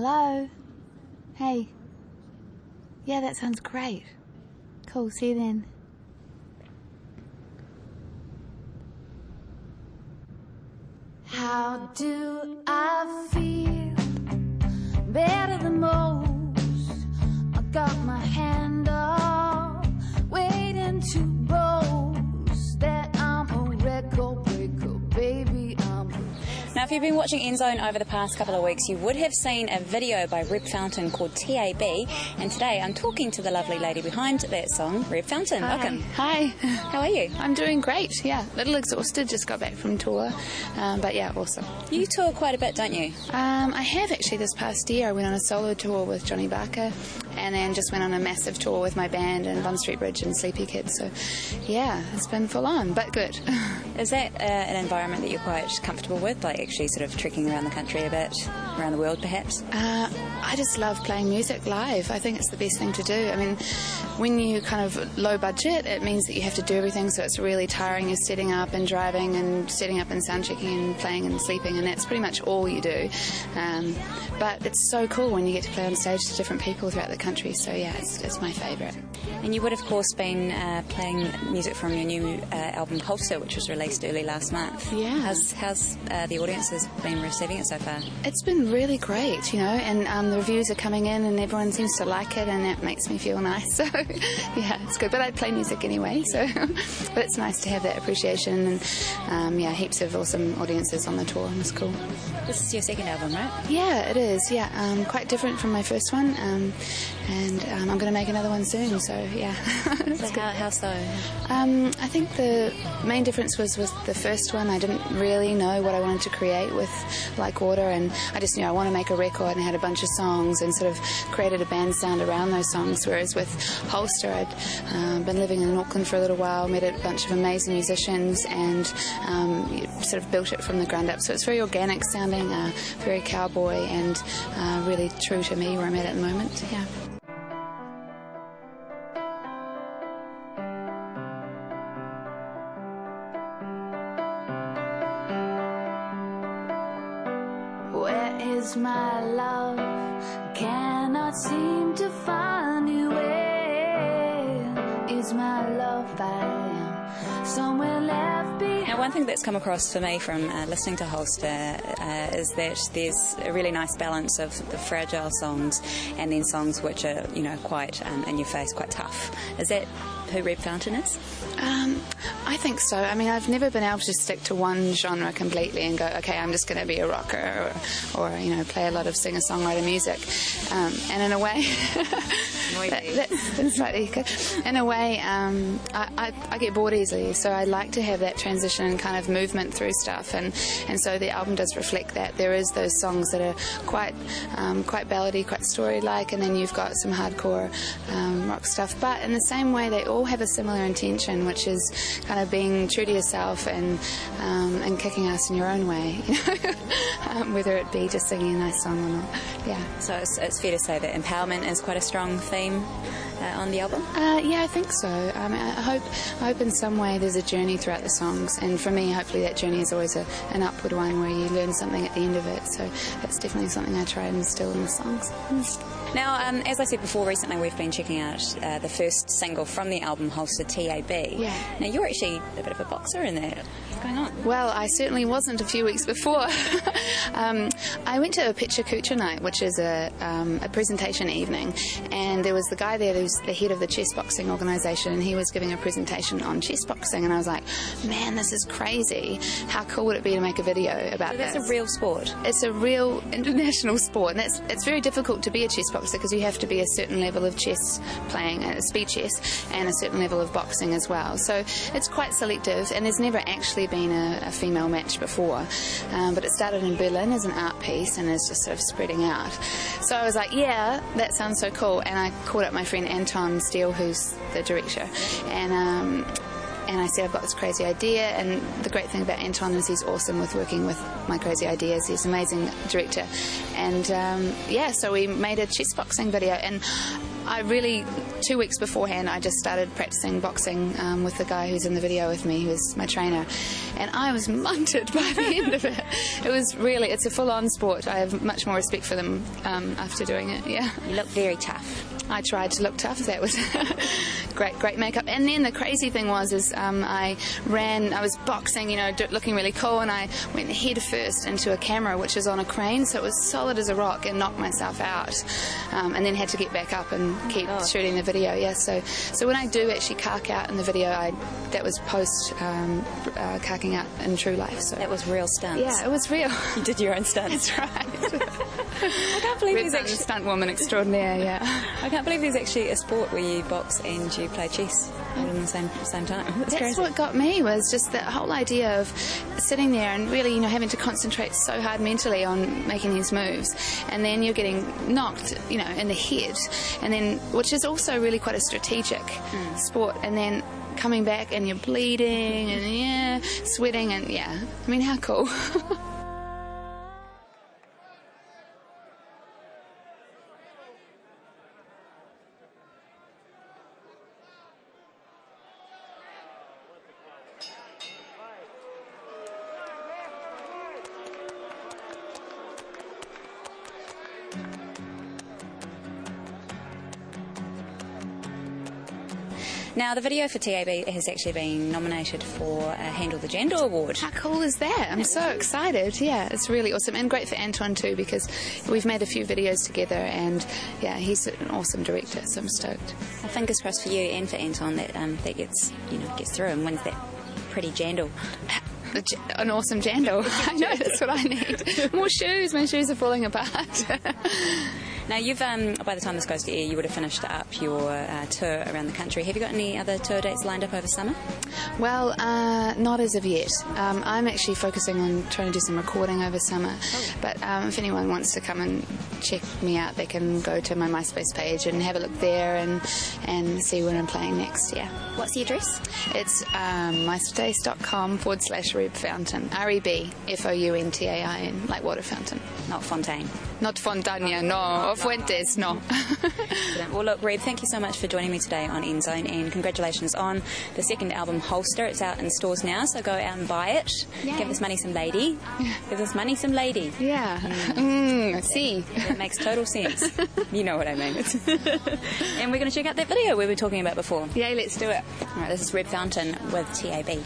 Hello? Hey. Yeah, that sounds great. Cool, see you then. How do I feel? Better than most. I got my hand up, waiting to boast that I'm a record breaker, baby. Now, if you've been watching NZOWN over the past couple of weeks, you would have seen a video by Reb Fountain called TAB, and today I'm talking to the lovely lady behind that song, Reb Fountain. Hi. Welcome. Hi. How are you? I'm doing great, yeah. A little exhausted, just got back from tour, but yeah, awesome. You tour quite a bit, don't you? I have actually this past year. I went on a solo tour with Johnny Barker, and then just went on a massive tour with my band and Bond Street Bridge and Sleepy Kids, so yeah, it's been full on, but good. Is that an environment that you're quite comfortable with, like actually sort of trekking around the country a bit, around the world perhaps? I just love playing music live. I think it's the best thing to do. I mean, when you kind of low budget, it means that you have to do everything, so it's really tiring. You're setting up and driving and setting up and sound checking and playing and sleeping, and that's pretty much all you do. But it's so cool when you get to play on stage to different people throughout the country, so yeah, it's my favourite. And you would, of course, been playing music from your new album Holster, which was released early last month. Yeah. How's the audience has been receiving it so far? It's been really great, you know, and the reviews are coming in and everyone seems to like it, and that makes me feel nice. So yeah, it's good. But I play music anyway, so but it's nice to have that appreciation, and yeah, heaps of awesome audiences on the tour. It's cool. This is your second album, right? Yeah, it is. Yeah, quite different from my first one, and I'm going to make another one soon. So yeah. So how so? I think the main difference was the first one. I didn't really know what I wanted to create with Like Water, and I just knew I want to make a record, and had a bunch of songs and sort of created a band sound around those songs. Whereas with Holster, I'd been living in Auckland for a little while, met a bunch of amazing musicians, and sort of built it from the ground up. So it's very organic sounding, very cowboy, and really true to me where I'm at the moment. Yeah. Where is my love? Cannot seem to find you. Where is my love? I am somewhere left behind. Now, one thing that's come across for me from listening to Holster is that there's a really nice balance of the fragile songs and then songs which are, you know, quite in your face, quite tough. Is that who Reb Fountain is? I think so. I mean, I've never been able to stick to one genre completely and go, okay, I'm just going to be a rocker, or you know, play a lot of singer-songwriter music. And in a way, that's been slightly good. In a way, I get bored easily, so I like to have that transition and kind of movement through stuff, and so the album does reflect that. There is those songs that are quite ballady, quite story-like, and then you've got some hardcore rock stuff. But in the same way, they all have a similar intention, which is kind of being true to yourself and kicking ass in your own way, you know? Whether it be just singing a nice song or not. Yeah. So it's fair to say that empowerment is quite a strong theme on the album? Yeah, I think so. I hope in some way there's a journey throughout the songs, and for me, hopefully that journey is always an upward one where you learn something at the end of it. So that's definitely something I try and instill in the songs. Now, as I said before, recently we've been checking out the first single from the album, Holster, TAB. Yeah. Now, you're actually a bit of a boxer in that. What's going on? Well, I certainly wasn't a few weeks before. I went to a Picture Kucha night, which is a presentation evening, and there was the guy there who's the head of the chess boxing organisation, and he was giving a presentation on chess boxing, and I was like, man, this is crazy. How cool would it be to make a video about so this? That's a real sport? It's a real international sport, and it's very difficult to be a chess boxer because you have to be a certain level of chess playing, speed chess, and a certain level of boxing as well. So it's quite selective, and there's never actually been a female match before. But it started in Berlin as an art piece and is just sort of spreading out. So I was like, yeah, that sounds so cool. And I called up my friend Anton Steele, who's the director, and I said, I've got this crazy idea. And the great thing about Anton is he's awesome with working with my crazy ideas. He's an amazing director. And yeah, so we made a chess boxing video. And I really, 2 weeks beforehand, I just started practicing boxing with the guy who's in the video with me, who's my trainer, and I was munted by the end of it. It was really, it's a full-on sport. I have much more respect for them after doing it, yeah. You look very tough. I tried to look tough. That was great makeup. And then the crazy thing was I was boxing, you know, looking really cool, and I went head first into a camera which is on a crane, so it was solid as a rock, and knocked myself out. And then had to get back up and keep shooting the video. Yeah, so when I do actually cark out in the video, that was post carking out in true life. So that was real stunts. Yeah, it was real. You did your own stunts. That's right. I can't believe Reb Fountain, stunt woman extraordinaire. Yeah. I can't believe there's actually a sport where you box and you play chess all in the same time. That's crazy. What got me was just that whole idea of sitting there and really, you know, having to concentrate so hard mentally on making these moves, and then you're getting knocked, you know, in the head, and then, which is also really quite a strategic sport, and then coming back and you're bleeding and sweating and I mean, how cool. Now, the video for TAB has actually been nominated for a Handle the Gender Award. How cool is that? I'm so excited. Yeah, it's really awesome. And great for Antoine too, because we've made a few videos together, and he's an awesome director, so I'm stoked. Well, fingers crossed for you and for Antoine that gets through and wins that pretty jandal. An awesome jandal. I know, that's what I need. More shoes. My shoes are falling apart. Now, you've by the time this goes to air, you would have finished up your tour around the country. Have you got any other tour dates lined up over summer? Well, not as of yet. I'm actually focusing on trying to do some recording over summer. But if anyone wants to come and check me out, they can go to my MySpace page and have a look there and see when I'm playing next. Yeah. What's the address? It's myspace.com/Reb Fountain. REBFOUNTAIN, like water fountain. Not Fontaine. Not Fontana, no. Or Fuentes, no. Well, look, Reb, thank you so much for joining me today on NZOWN, and congratulations on the second album, Holster. It's out in stores now, so go out and buy it. Yay. Give this money some lady. Give this money some lady. Yeah. See. It makes total sense. You know what I mean. And we're going to check out that video we were talking about before. Yeah, let's do it. All right, this is Reb Fountain with TAB.